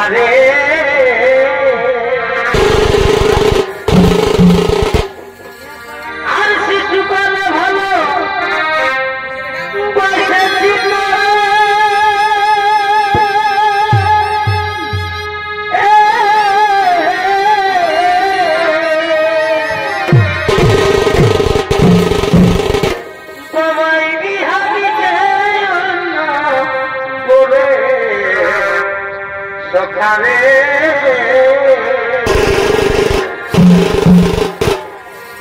সখারে আর শিশুকালে ভালো বসেছি সখারে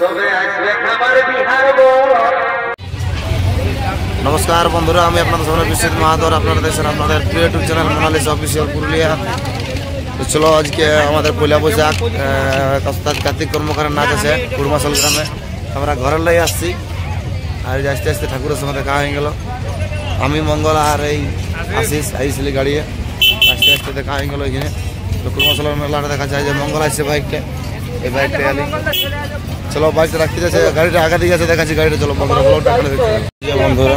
তবে আসবে খাবার বিহার। নমস্কার বন্ধুরা, আমি আপনাদের সামনে বিশ্বজিৎ মাহাতর। আপনারা দেখছেন আপনাদের প্রিয় YouTube channel Monalisa official Purulia. তো চলো, আজকে আমাদের পয়লা বৈশাখ, কার্তিক কর্মকারের নাচ আছে কুড়মাশাল গ্রামে। আমরা ঘরের লাই আসছি, আর আস্তে আস্তে ঠাকুরের সঙ্গে দেখা হয়ে গেল। আমি মঙ্গল আর এই আশিস আইসলি গাড়িয়ে আস্তে আস্তে দেখা হয়ে গেল এখানে। তো কুড়মাশালের মেলাটা দেখা যায় যে মঙ্গল আসছে বাইকটা, এই বাইকটা গেলে চলো বাইকটা রাখতে যাচ্ছে, গাড়িটা আগা দিকে আছে দেখাচ্ছি গাড়িটা। চলো বন্ধুরা, ব্লগটা এখানে দেখতে বন্ধুরা।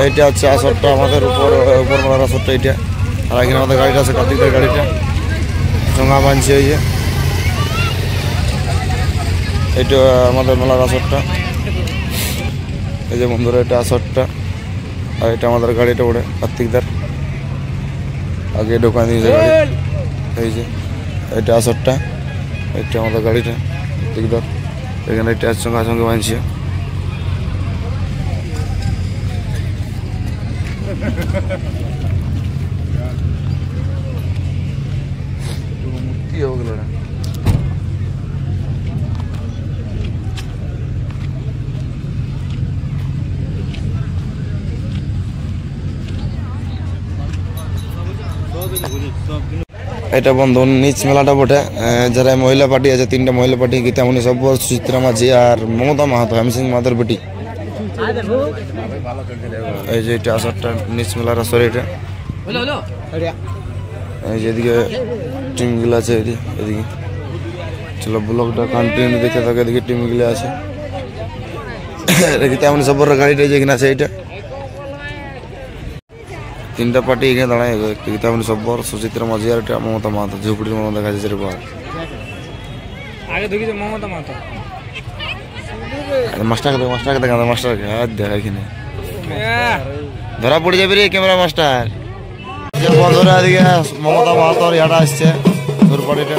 এইটা হচ্ছে আসরটা, আমাদের উপরবেলার আসরটা এইটা। আর এখানে আমাদের গাড়িটা আছে, কার্তিকের গাড়িটা চোঙা বানছে। এই যে এইটা আমাদের মেলার আসরটা, এই যে বন্ধুরা এটা আসরটা। আর এটা আমাদের গাড়িটা ওড়ে কার্তিকদার, আগে দোকান দিয়েছে গাড়ি। এই যে এটা আসরটা, এটা আমাদের গাড়িটা কার্তিকদার। এখানে এটা সঙ্গে সঙ্গে বানছে। মূর্তি হয়ে গেল না। এটা বন্ধু নিচ মেলাটা বটে। যারা মহিলা পার্টি আছে, তিনটা মহিলা পার্টি, গীতামণি সব্বর, সুচিত্রা মাঝি আর মমতা মাহাতো, হেমসিং মাহাতোর বেটি। এই যে এটা আসরটা, নিচ মেলার আসর এটা। এই যে এদিকে টিমগুলো আছে, এদিকে চলো ব্লগটা কন্টিনিউ দেখতে থাকে। এদিকে টিমগুলো আছে, গীতামণি সব্বর গাড়িটা যেখানে আছে এইটা। তিনটা পার্টি এখানে দাঁড়ায়, গীতামণি সব্বর, সুচিত্রা মাঝি আর এটা মমতা মাহাতো। ঝুপড়ির মতো দেখা যাচ্ছে এরকম। আগে দেখেছি মমতা মাহাতো। মাস্টারকে দেখা, মাস্টারকে হাত দেখা এখানে ধরা পড়ে যাবে রে ক্যামেরা মাস্টার। বন্ধুরা এদিকে মমতা মাহাতোর ইয়াটা আসছে, তোর পার্টিটা।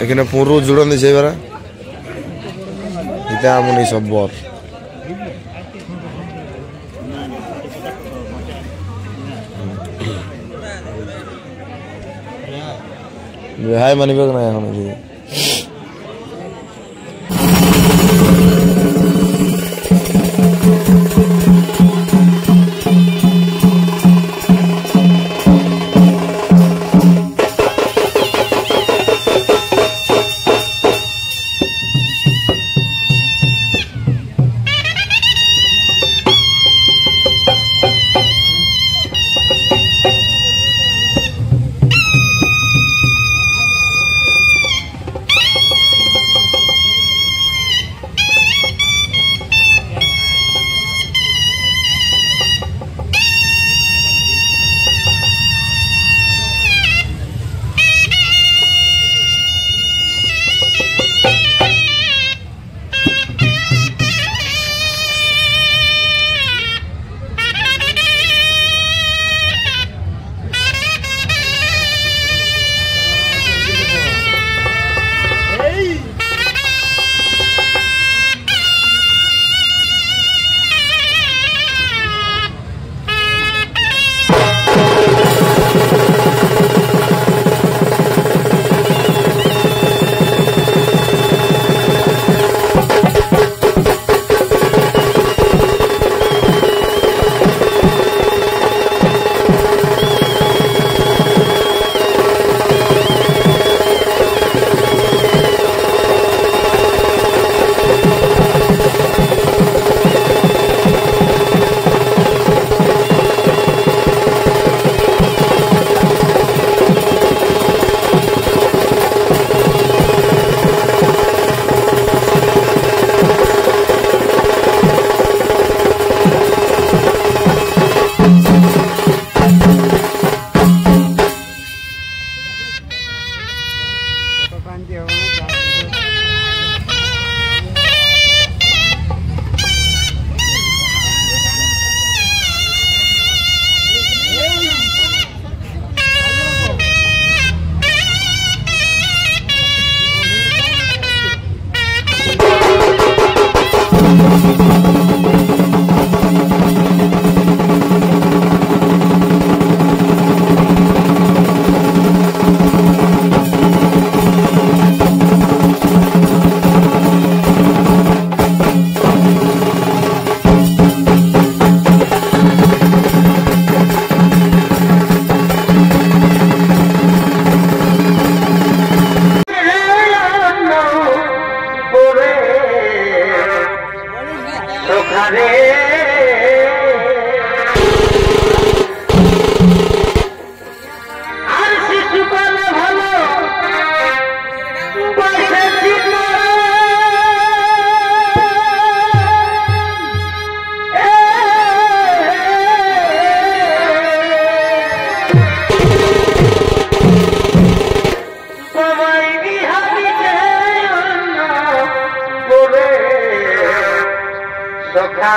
এখানে পুরো জুড়ন দিছে এবারে গীতামণি সব্বর। হাই মানিবে না এখন।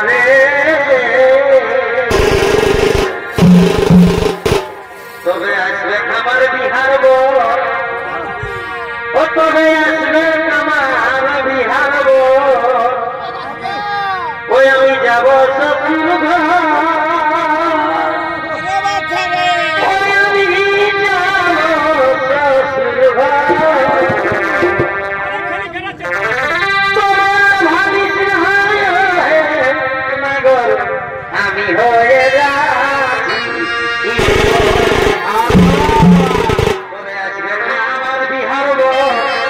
সুখারে তবে আসবে আমার বিহার গো ও তবে আসবে আমার বিহার গো ওই আমি যাব শ্বশুর ঘর ওই আমি যাব শ্বশুর ঘর তোরা ভাবিস না নগর আমি হয়ে যাচ্ছি তবে আসবে আমার বিহার গো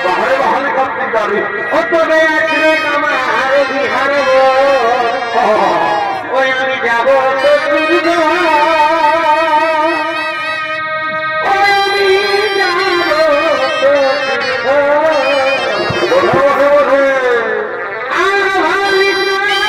বহরে বহরে করতে যাবে ও তবে আসবে আমার বিহার গো ওই আমি যাব শ্বশুর ঘর ওই আমি যাব শ্বশুর ঘর আর ভাবিস না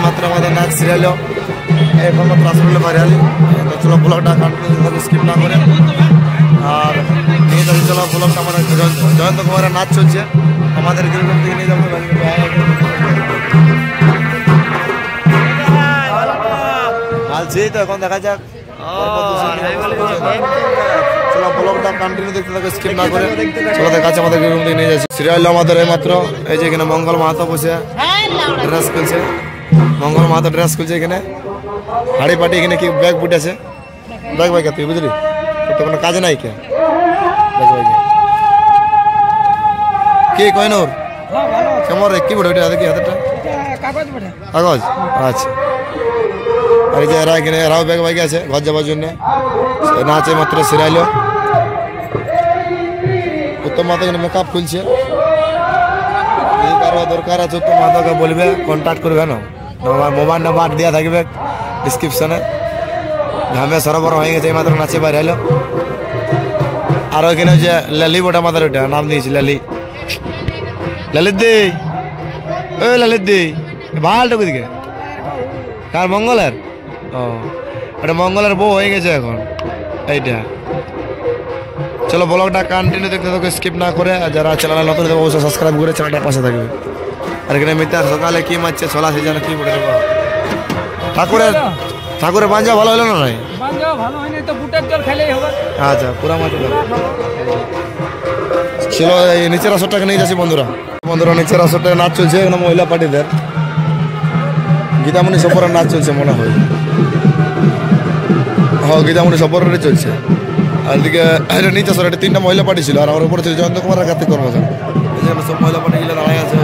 মাত্র আমাদের নাচ সিরিয়াল এখন মাত্র আসলে ভাইরালি তো চলো ব্লগটা কন্টিনিউ স্কিপ না করে আর নিয়ে যাচ্ছি চলো ব্লগটা আমাদের জয়ন্ত কুমারের নাচ চলছে আমাদের গ্রুপ থেকে নিয়ে যাবো বলছি তো এখন দেখা যাক চলো ব্লগটা কন্টিনিউ দেখতে থাকো স্কিপ না করে চলো দেখাচ্ছি আমাদের গ্রুপ থেকে নিয়ে যাচ্ছি সিরিয়াল আমাদের এই মাত্র এই যে এখানে মঙ্গল মাহাতো বসে ড্রেস খুলছে মঙ্গল মাহাতো ড্রেস খুলছে এখানে হাড়ি পাটি এখানে কি ব্যাগ বুটেছে ব্যাগ ভাই তুই বুঝলি তো কোনো কাজে নাই কে ব্যাগ ভাই কে কয় নোর কেমন রে কি বটে ওটা দেখি হাতেরটা কাগজ আচ্ছা আর এই যে এরা এখানে এরাও ব্যাগ ভাই আছে ঘর যাবার জন্য নাচে মাত্র সিরাইলো উত্তম মাহাতো এখানে মেকআপ খুলছে কারো দরকার আছে উত্তম মাহাতোকে বলবে কন্ট্যাক্ট করবে না আমার মোবাইল নাম্বার দেওয়া থাকবে ডিসক্রিপশনে ঘামে সরবরাহ হয়ে গেছে এই মাত্র নাচে বাইরে এলো আর ওইখানে যে লালি ওটা আমাদের ওটা নাম দিয়েছি লালি ললিত দি ওই ললিত দি ভালটুকু দিকে কার মঙ্গলের ও ওটা মঙ্গলের বউ হয়ে গেছে এখন এইটা চলো ব্লগটা কন্টিনিউ দেখতে থাকো স্কিপ না করে আর যারা চ্যানেল নতুন অবশ্যই সাবস্ক্রাইব করে চ্যানেলটা পাশে থাকবে আর এখানে মিতার সকালে কি মারছে ছোলা সিজনে কি বলে দেবো ঠাকুরের বাঞ্জা ভালো হলো না নাই আচ্ছা পুরা মাছ ছিল এই নিচের আসরটাকে নিয়ে যাচ্ছি বন্ধুরা নিচের আসরটাকে নাচ চলছে এখানে মহিলা পার্টিদের গীতামণি সফরের নাচ চলছে মনে হয় হ্যাঁ গীতামণি সফরেরই চলছে আর এদিকে নিচে আসর এটা 3টা মহিলা পার্টি ছিল আর আমার উপরে ছিল জয়ন্ত কুমার আর কার্তিক কর্মচারী সব মহিলা পার্টি গিলে দাঁড়ায় আছে